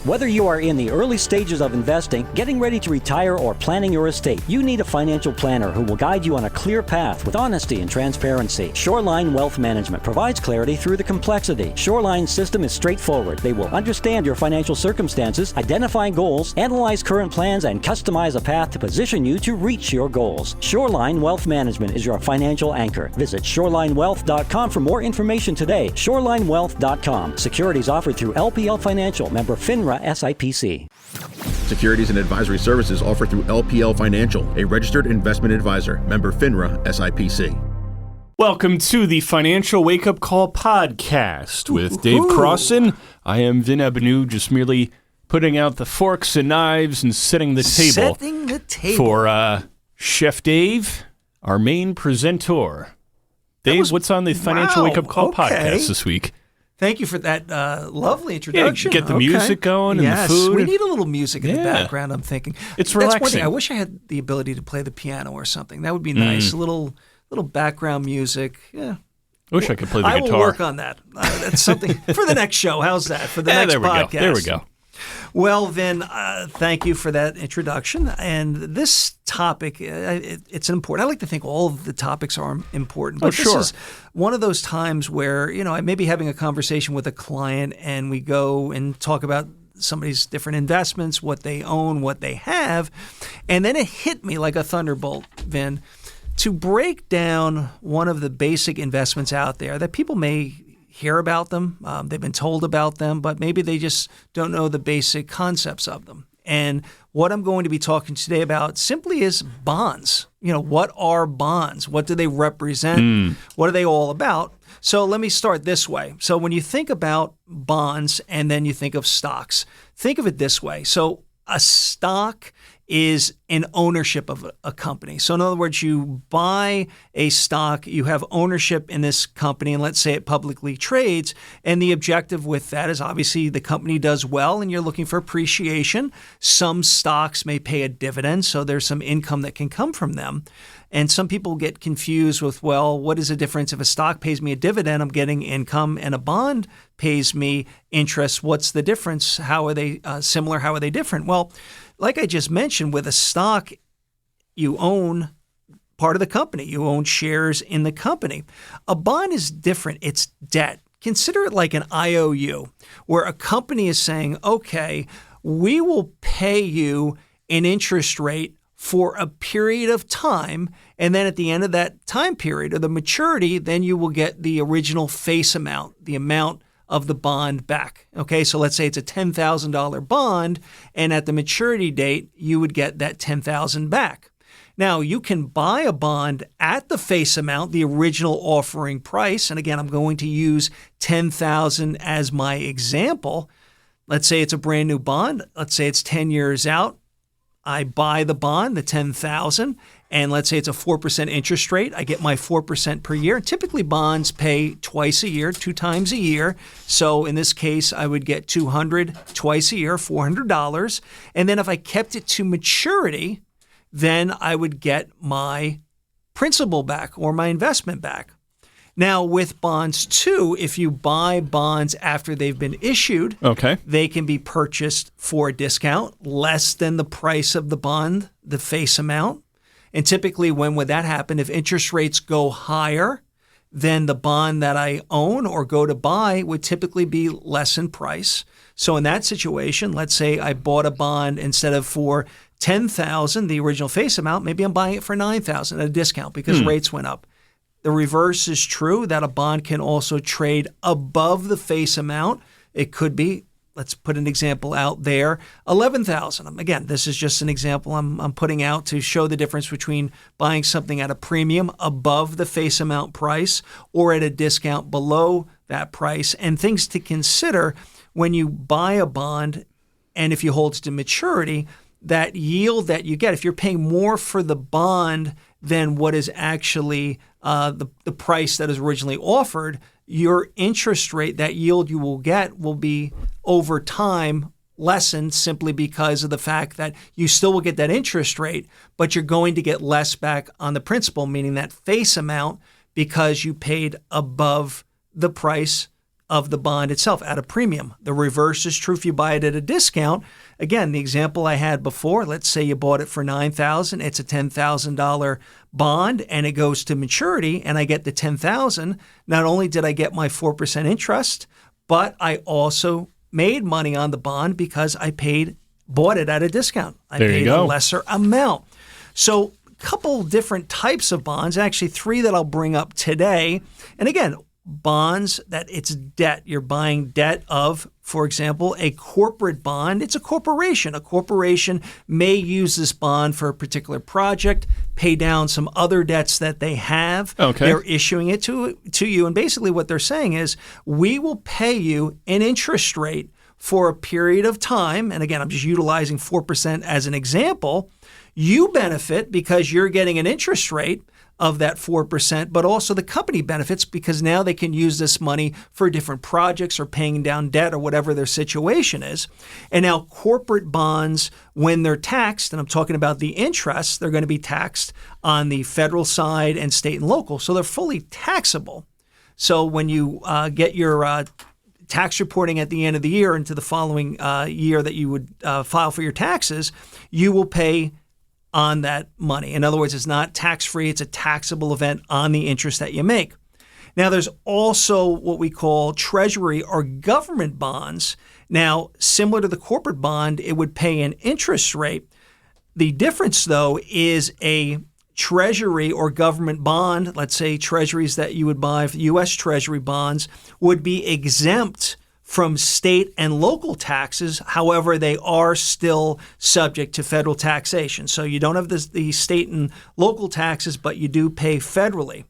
Whether you are in the early stages of investing, getting ready to retire, or planning your estate, you need a financial planner who will guide you on a clear path with honesty and transparency. Shoreline Wealth Management provides clarity through the complexity. Shoreline's system is straightforward. They will understand your financial circumstances, identify goals, analyze current plans, and customize a path to position you to reach your goals. Shoreline Wealth Management is your financial anchor. Visit shorelinewealth.com for more information today. Shorelinewealth.com. Securities offered through LPL Financial, member FINRA SIPC. Securities and advisory services offered through LPL Financial, a registered investment advisor, member FINRA SIPC. Welcome to the Financial Wake Up Call podcast with Dave Crossan. I am Vin Abenu, just merely putting out the forks and knives and setting the table. For Chef Dave, our main presenter. Dave, what's on the Financial Wake Up Call podcast this week? Thank you for that lovely introduction. Yeah, get the music going and the food. We need a little music in the background, I'm thinking. It's relaxing. That's one thing. I wish I had the ability to play the piano or something. That would be nice. A little background music. Yeah. I wish I could play the guitar. I will work on that. That's something for the next show. How's that? For the next podcast. There we go. Well, Vin, thank you for that introduction. And this topic, it's important. I like to think all of the topics are important. But this is one of those times where, I may be having a conversation with a client and we go and talk about somebody's different investments, what they own, what they have. And then it hit me like a thunderbolt, Vin, to break down one of the basic investments out there that people may hear about them, they've been told about them, but maybe they just don't know the basic concepts of them. And what I'm going to be talking today about simply is bonds. What are bonds? What do they represent? What are they all about? So let me start this way. So when you think about bonds and then you think of stocks, think of it this way. So a stock is an ownership of a company. So in other words, you buy a stock, you have ownership in this company, and let's say it publicly trades, and the objective with that is obviously the company does well and you're looking for appreciation. Some stocks may pay a dividend, so there's some income that can come from them. And some people get confused with, well, what is the difference if a stock pays me a dividend, I'm getting income, and a bond pays me interest? What's the difference? How are they similar? How are they different? Well, like I just mentioned, with a stock, you own part of the company. You own shares in the company. A bond is different. It's debt. Consider it like an IOU, where a company is saying, okay, we will pay you an interest rate for a period of time, and then at the end of that time period, or the maturity, then you will get the original face amount, the amount of the bond back. Okay, so let's say it's a $10,000 bond, and at the maturity date, you would get that $10,000 back. Now, you can buy a bond at the face amount, the original offering price, and again, I'm going to use $10,000 as my example. Let's say it's a brand new bond. Let's say it's 10 years out. I buy the bond, the $10,000, and let's say it's a 4% interest rate. I get my 4% per year. Typically, bonds pay twice a year, 2 times a year. So in this case, I would get $200 twice a year, $400. And then if I kept it to maturity, then I would get my principal back or my investment back. Now, with bonds, too, if you buy bonds after they've been issued, they can be purchased for a discount, less than the price of the bond, the face amount. And typically, when would that happen? If interest rates go higher, then the bond that I own or go to buy would typically be less in price. So in that situation, let's say I bought a bond instead of for $10,000, the original face amount, maybe I'm buying it for $9,000 at a discount because rates went up. The reverse is true, that a bond can also trade above the face amount. It could be, let's put an example out there, $11,000. Again, this is just an example I'm putting out to show the difference between buying something at a premium above the face amount price or at a discount below that price. And things to consider when you buy a bond and if you hold it to maturity, that yield that you get, if you're paying more for the bond than what is actually the price that is originally offered, your interest rate, that yield you will get, will be over time lessened simply because of the fact that you still will get that interest rate, but you're going to get less back on the principal, meaning that face amount, because you paid above the price of the bond itself at a premium. The reverse is true if you buy it at a discount. Again, the example I had before, let's say you bought it for $9,000, it's a $10,000 bond and it goes to maturity and I get the $10,000. Not only did I get my 4% interest, but I also made money on the bond because I bought it at a discount. I paid a lesser amount. So a couple different types of bonds, actually 3 that I'll bring up today. And again, bonds that it's debt. You're buying debt of, for example, a corporate bond. It's a corporation. A corporation may use this bond for a particular project, pay down some other debts that they have. Okay. They're issuing it to you. And basically what they're saying is, we will pay you an interest rate for a period of time. And again, I'm just utilizing 4% as an example. You benefit because you're getting an interest rate of that 4%, but also the company benefits because now they can use this money for different projects or paying down debt or whatever their situation is. And now corporate bonds, when they're taxed, and I'm talking about the interest, they're going to be taxed on the federal side and state and local. So they're fully taxable. So when you get your tax reporting at the end of the year into the following year that you would file for your taxes, you will pay on that money. In other words, it's not tax-free. It's a taxable event on the interest that you make. Now, there's also what we call treasury or government bonds. Now, similar to the corporate bond, it would pay an interest rate. The difference, though, is a treasury or government bond, let's say treasuries that you would buy, U.S. Treasury bonds, would be exempt from state and local taxes. However, they are still subject to federal taxation. So you don't have the state and local taxes, but you do pay federally.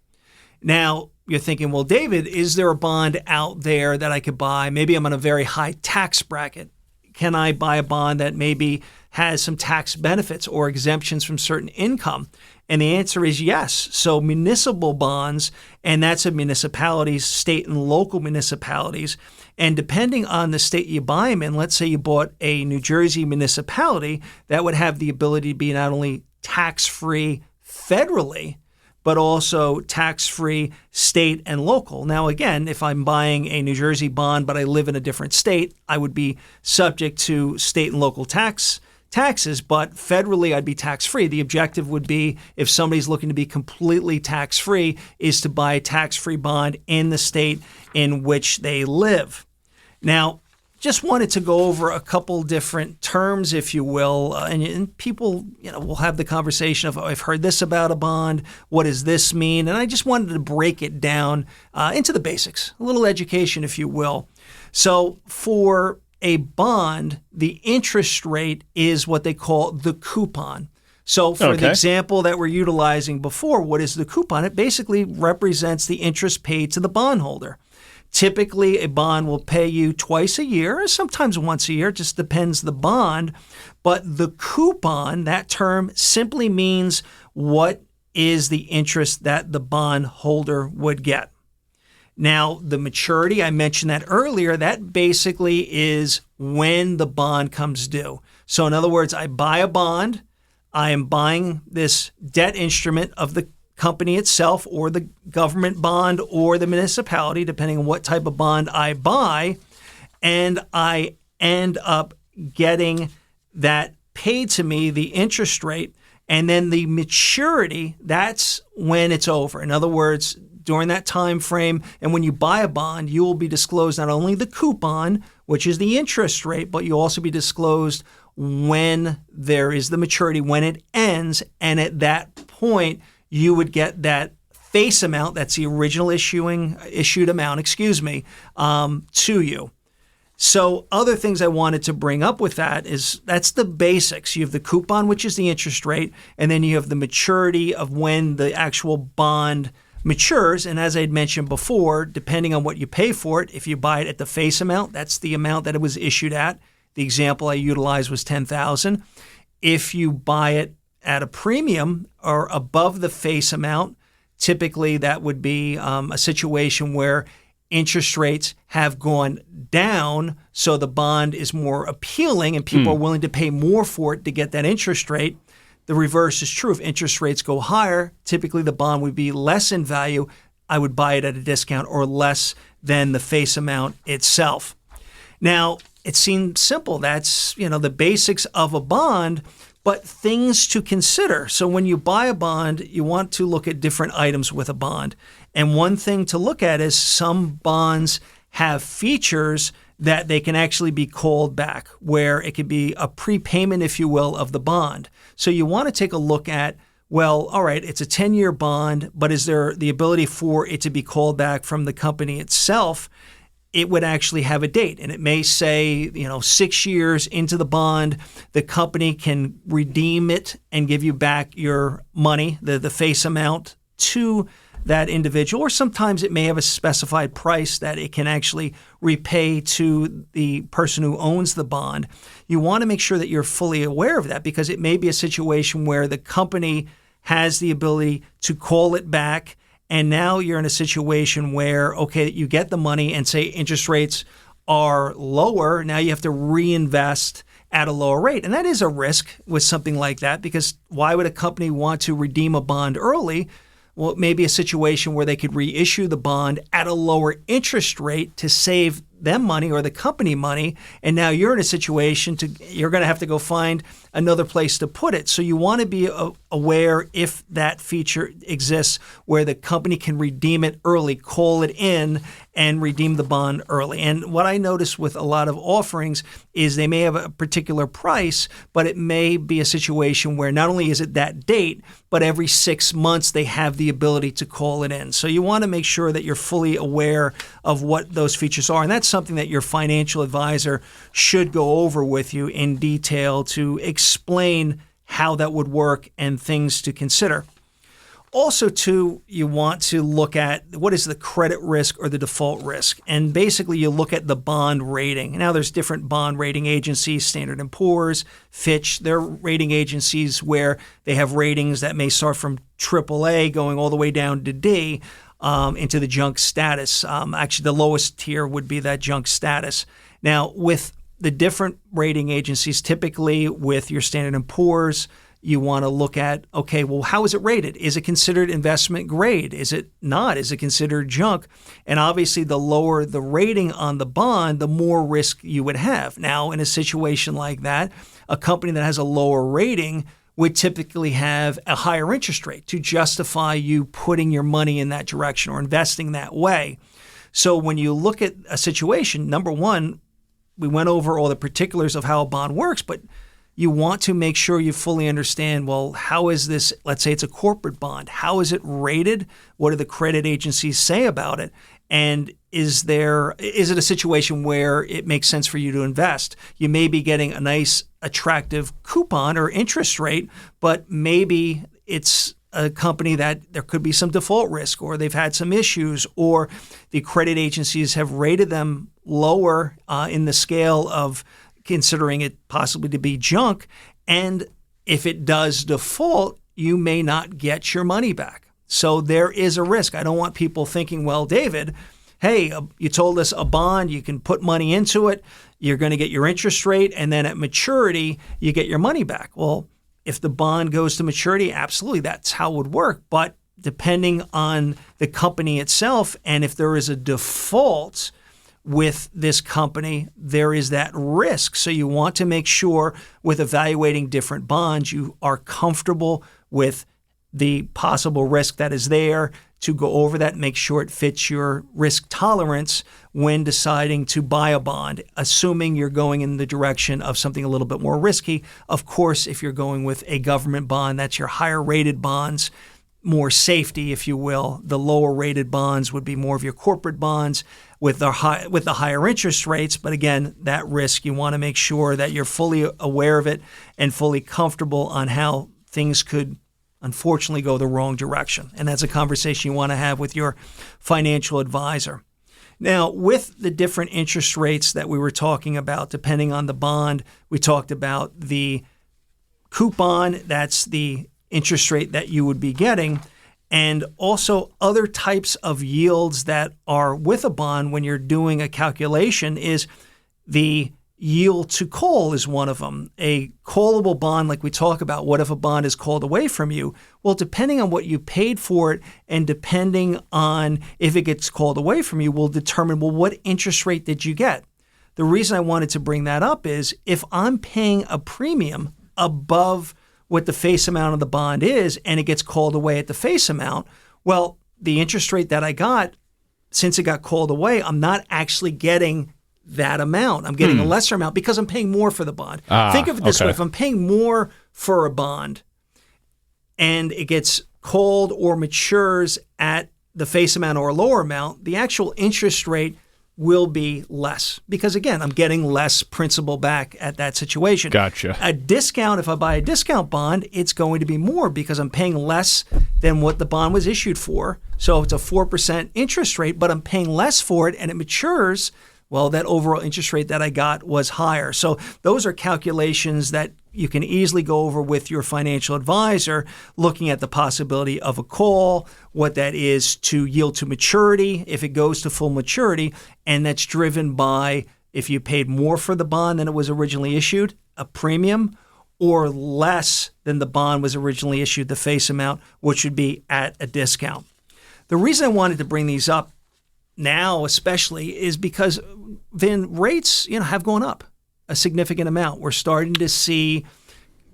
Now, you're thinking, well, David, is there a bond out there that I could buy? Maybe I'm on a very high tax bracket. Can I buy a bond that maybe has some tax benefits or exemptions from certain income? And the answer is yes. So municipal bonds, and that's of municipalities, state and local municipalities. And depending on the state you buy them in, let's say you bought a New Jersey municipality, that would have the ability to be not only tax-free federally, but also tax-free state and local. Now, again, if I'm buying a New Jersey bond, but I live in a different state, I would be subject to state and local taxes, but federally I'd be tax-free. The objective would be, if somebody's looking to be completely tax-free, is to buy a tax-free bond in the state in which they live. Now, just wanted to go over a couple different terms, if you will, and people, will have the conversation of, I've heard this about a bond. What does this mean? And I just wanted to break it down into the basics, a little education, if you will. So for a bond, the interest rate is what they call the coupon. So for the example that we're utilizing before, what is the coupon? It basically represents the interest paid to the bondholder. Typically, a bond will pay you twice a year, or sometimes once a year. It just depends the bond. But the coupon, that term simply means what is the interest that the bondholder would get. Now, the maturity, I mentioned that earlier, that basically is when the bond comes due. So in other words, I buy a bond, I am buying this debt instrument of the company itself or the government bond or the municipality, depending on what type of bond I buy, and I end up getting that paid to me, the interest rate, and then the maturity, that's when it's over. In other words, during that time frame, and when you buy a bond, you will be disclosed not only the coupon, which is the interest rate, but you'll also be disclosed when there is the maturity, when it ends, and at that point, you would get that face amount, that's the original issued amount, to you. So other things I wanted to bring up with that is that's the basics. You have the coupon, which is the interest rate, and then you have the maturity of when the actual bond matures. And as I had mentioned before, depending on what you pay for it, if you buy it at the face amount, that's the amount that it was issued at. The example I utilized was $10,000. If you buy it at a premium or above the face amount, typically that would be a situation where interest rates have gone down, so the bond is more appealing and people are willing to pay more for it to get that interest rate. The reverse is true. If interest rates go higher, typically the bond would be less in value I would buy it at a discount or less than the face amount itself. Now, it seems simple. That's, the basics of a bond, but things to consider. So when you buy a bond, you want to look at different items with a bond. And one thing to look at is some bonds have features that they can actually be called back, where it could be a prepayment, if you will, of the bond. So you want to take a look at, well, all right, it's a 10-year bond, but is there the ability for it to be called back from the company itself? It would actually have a date, and it may say, 6 years into the bond, the company can redeem it and give you back your money, the face amount, to that individual, or sometimes it may have a specified price that it can actually repay to the person who owns the bond. You want to make sure that you're fully aware of that, because it may be a situation where the company has the ability to call it back, and now you're in a situation where, okay, you get the money and say interest rates are lower. Now you have to reinvest at a lower rate. And that is a risk with something like that, because why would a company want to redeem a bond early? Well, it may be a situation where they could reissue the bond at a lower interest rate to save them money or the company money, and now you're in a situation you're going to have to go find another place to put it. So you want to be aware if that feature exists where the company can redeem it early, call it in, and redeem the bond early. And what I notice with a lot of offerings is they may have a particular price, but it may be a situation where not only is it that date, but every 6 months they have the ability to call it in. So you want to make sure that you're fully aware of what those features are. And that's something that your financial advisor should go over with you in detail to explain how that would work and things to consider. Also, too, you want to look at what is the credit risk or the default risk. And basically, you look at the bond rating. Now, there's different bond rating agencies, Standard & Poor's, Fitch. They're rating agencies where they have ratings that may start from AAA going all the way down to D into the junk status. Actually, the lowest tier would be that junk status. Now, with the different rating agencies, typically with your Standard & Poor's, you want to look at, okay, well, how is it rated? Is it considered investment grade? Is it not? Is it considered junk? And obviously, the lower the rating on the bond, the more risk you would have. Now, in a situation like that, a company that has a lower rating would typically have a higher interest rate to justify you putting your money in that direction or investing that way. So when you look at a situation, number one, we went over all the particulars of how a bond works, but you want to make sure you fully understand, well, how is this, let's say it's a corporate bond, how is it rated? What do the credit agencies say about it? And is it a situation where it makes sense for you to invest? You may be getting a nice, attractive coupon or interest rate, but maybe it's a company that there could be some default risk, or they've had some issues, or the credit agencies have rated them lower in the scale of considering it possibly to be junk. And if it does default, you may not get your money back. So there is a risk. I don't want people thinking, well, David, hey, you told us a bond, you can put money into it, you're going to get your interest rate, and then at maturity, you get your money back. Well, if the bond goes to maturity, absolutely, that's how it would work. But depending on the company itself, and if there is a default with this company, there is that risk. So you want to make sure with evaluating different bonds, you are comfortable with the possible risk that is there, to go over that, make sure it fits your risk tolerance when deciding to buy a bond, assuming you're going in the direction of something a little bit more risky. Of course, if you're going with a government bond, that's your higher rated bonds, more safety, if you will. The lower rated bonds would be more of your corporate bonds with the higher interest rates. But again, that risk, you want to make sure that you're fully aware of it and fully comfortable on how things could unfortunately go the wrong direction. And that's a conversation you want to have with your financial advisor. Now, with the different interest rates that we were talking about, depending on the bond, we talked about the coupon, that's the interest rate that you would be getting, and also other types of yields that are with a bond when you're doing a calculation is the Yield to call is one of them. A callable bond, like we talk about, what if a bond is called away from you? Well, depending on what you paid for it and depending on if it gets called away from you will determine, well, what interest rate did you get? The reason I wanted to bring that up is if I'm paying a premium above what the face amount of the bond is and it gets called away at the face amount, well, the interest rate that I got, since it got called away, I'm not actually getting that amount. I'm getting a lesser amount because I'm paying more for the bond. Think of it this way. If I'm paying more for a bond and it gets called or matures at the face amount or a lower amount, the actual interest rate will be less because, again, I'm getting less principal back at that situation. Gotcha. A discount, if I buy a discount bond, it's going to be more because I'm paying less than what the bond was issued for. So it's a 4% interest rate, but I'm paying less for it and it matures. Well, that overall interest rate that I got was higher. So those are calculations that you can easily go over with your financial advisor, looking at the possibility of a call, what that is to yield to maturity, if it goes to full maturity, and that's driven by if you paid more for the bond than it was originally issued, a premium, or less than the bond was originally issued, the face amount, which would be at a discount. The reason I wanted to bring these up now especially is because then rates, have gone up a significant amount. We're starting to see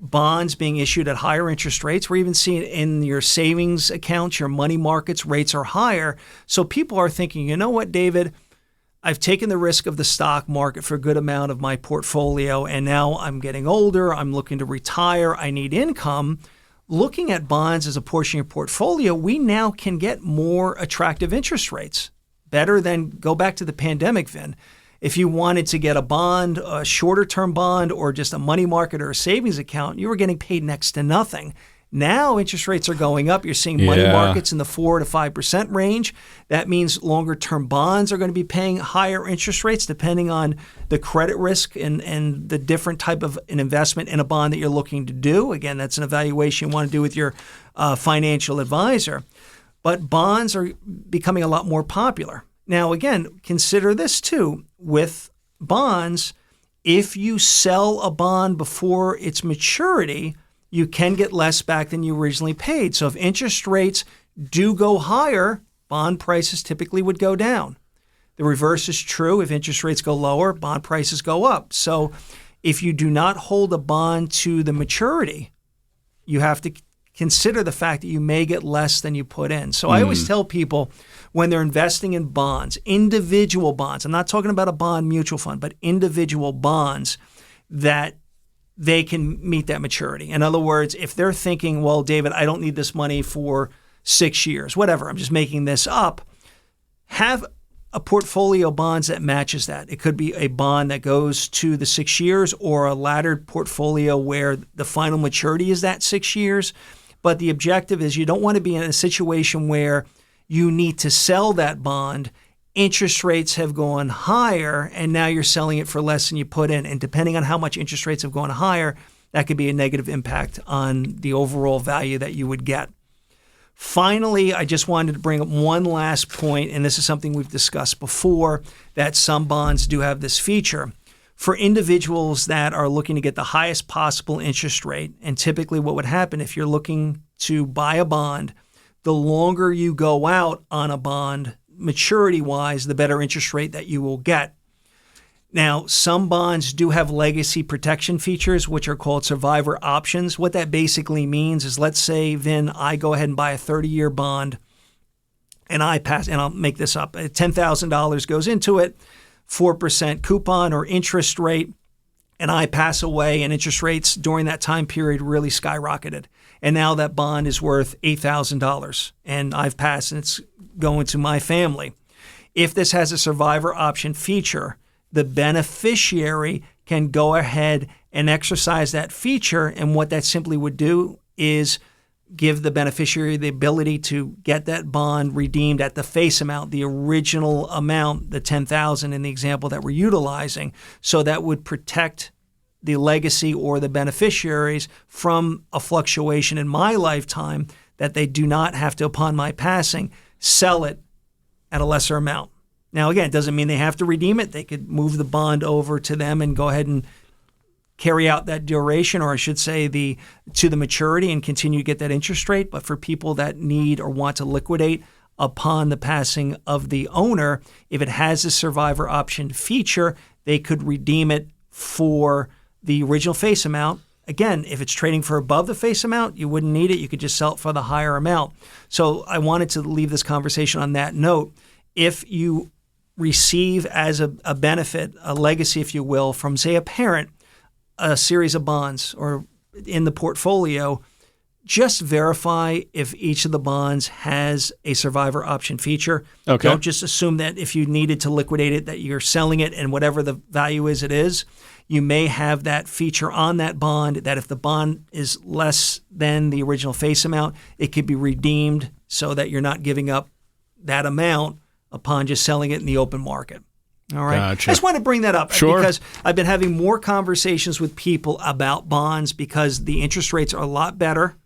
bonds being issued at higher interest rates. We're even seeing in your savings accounts, your money markets, rates are higher. So people are thinking, you know what, David, I've taken the risk of the stock market for a good amount of my portfolio, and now I'm getting older. I'm looking to retire. I need income. Looking at bonds as a portion of your portfolio, we now can get more attractive interest rates. Better than go back to the pandemic, Vin. If you wanted to get a bond, a shorter term bond, or just a money market or a savings account, you were getting paid next to nothing. Now interest rates are going up. You're seeing money markets in the 4 to 5% range. That means longer term bonds are going to be paying higher interest rates depending on the credit risk and the different type of an investment in a bond that you're looking to do. Again, that's an evaluation you want to do with your financial advisor. But bonds are becoming a lot more popular. Now, again, consider this too. With bonds, if you sell a bond before its maturity, you can get less back than you originally paid. So if interest rates do go higher, bond prices typically would go down. The reverse is true. If interest rates go lower, bond prices go up. So if you do not hold a bond to the maturity, you have to consider the fact that you may get less than you put in. So I always tell people when they're investing in bonds, individual bonds, I'm not talking about a bond mutual fund, but individual bonds, that they can meet that maturity. In other words, if they're thinking, well, David, I don't need this money for 6 years, whatever, I'm just making this up, have a portfolio of bonds that matches that. It could be a bond that goes to the 6 years or a laddered portfolio where the final maturity is that 6 years. But the objective is you don't want to be in a situation where you need to sell that bond. Interest rates have gone higher, and now you're selling it for less than you put in. And depending on how much interest rates have gone higher, that could be a negative impact on the overall value that you would get. Finally, I just wanted to bring up one last point, and this is something we've discussed before, that some bonds do have this feature. For individuals that are looking to get the highest possible interest rate, and typically what would happen if you're looking to buy a bond, the longer you go out on a bond, maturity-wise, the better interest rate that you will get. Now, some bonds do have legacy protection features, which are called survivor options. What that basically means is, let's say, Vin, I go ahead and buy a 30-year bond, and I pass, and I'll make this up, $10,000 goes into it, 4% coupon or interest rate, and I pass away, and interest rates during that time period really skyrocketed. And now that bond is worth $8,000, and I've passed, and it's going to my family. If this has a survivor option feature, the beneficiary can go ahead and exercise that feature, and what that simply would do is give the beneficiary the ability to get that bond redeemed at the face amount, the original amount, the $10,000 in the example that we're utilizing. So that would protect the legacy or the beneficiaries from a fluctuation in my lifetime that they do not have to, upon my passing, sell it at a lesser amount. Now, again, it doesn't mean they have to redeem it. They could move the bond over to them and go ahead and carry out that duration, or I should say to the maturity, and continue to get that interest rate. But for people that need or want to liquidate upon the passing of the owner, if it has a survivor option feature, they could redeem it for the original face amount. Again, if it's trading for above the face amount, you wouldn't need it. You could just sell it for the higher amount. So I wanted to leave this conversation on that note. If you receive as a benefit, a legacy, if you will, from, say, a parent, a series of bonds or in the portfolio, just verify if each of the bonds has a survivor option feature. Okay. Don't just assume that if you needed to liquidate it, that you're selling it and whatever the value is, it is. You may have that feature on that bond that if the bond is less than the original face amount, it could be redeemed so that you're not giving up that amount upon just selling it in the open market. All right. Gotcha. I just want to bring that up Sure. because I've been having more conversations with people about bonds because the interest rates are a lot better.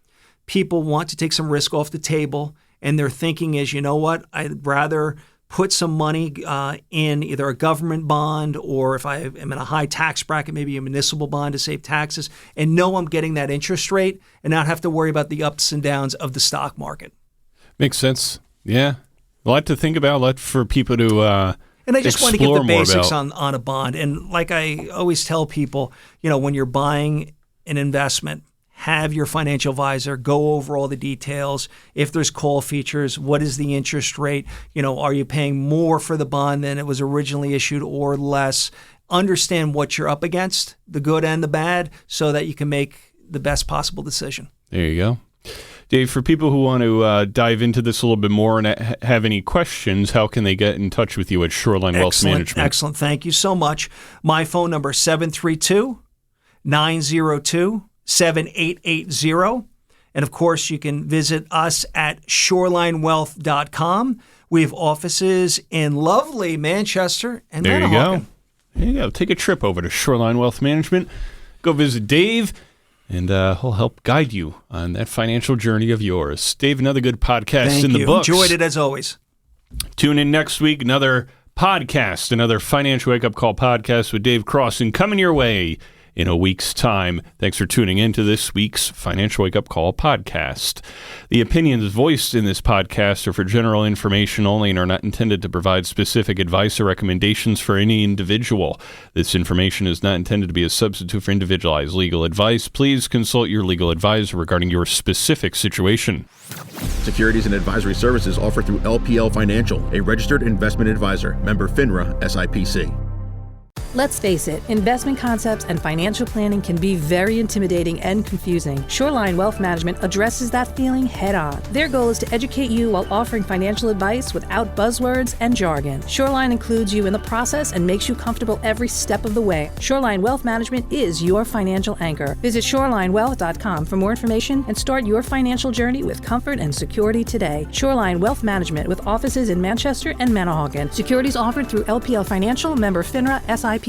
People want to take some risk off the table, and their thinking is, you know what, I'd rather put some money in either a government bond, or if I am in a high tax bracket, maybe a municipal bond to save taxes, and know I'm getting that interest rate and not have to worry about the ups and downs of the stock market. Makes sense. Yeah. A lot to think about, a lot for people to And I just want to get the basics on. on a bond. And like I always tell people, when you're buying an investment, have your financial advisor go over all the details. If there's call features, what is the interest rate? Are you paying more for the bond than it was originally issued or less? Understand what you're up against, the good and the bad, so that you can make the best possible decision. There you go. Dave, for people who want to dive into this a little bit more and have any questions, how can they get in touch with you at Shoreline Wealth Management? Excellent. Thank you so much. My phone number is 732-902-7880. And of course, you can visit us at shorelinewealth.com. We have offices in lovely Manchester and There you Manahawkin. go. There you go. Take a trip over to Shoreline Wealth Management. Go visit Dave, and he'll help guide you on that financial journey of yours. Dave, another good podcast Thank in the you. books. Enjoyed it as always. Tune in next week, another podcast, another Financial Wake Up Call podcast with Dave Crossan coming your way in a week's time. Thanks for tuning in to this week's Financial Wake Up Call podcast. The opinions voiced in this podcast are for general information only and are not intended to provide specific advice or recommendations for any individual. This information is not intended to be a substitute for individualized legal advice. Please consult your legal advisor regarding your specific situation. Securities and advisory services offered through LPL Financial, a registered investment advisor, member FINRA, SIPC. Let's face it, investment concepts and financial planning can be very intimidating and confusing. Shoreline Wealth Management addresses that feeling head on. Their goal is to educate you while offering financial advice without buzzwords and jargon. Shoreline includes you in the process and makes you comfortable every step of the way. Shoreline Wealth Management is your financial anchor. Visit shorelinewealth.com for more information and start your financial journey with comfort and security today. Shoreline Wealth Management with offices in Manchester and Manahawkin. Securities offered through LPL Financial, member FINRA, SIPC.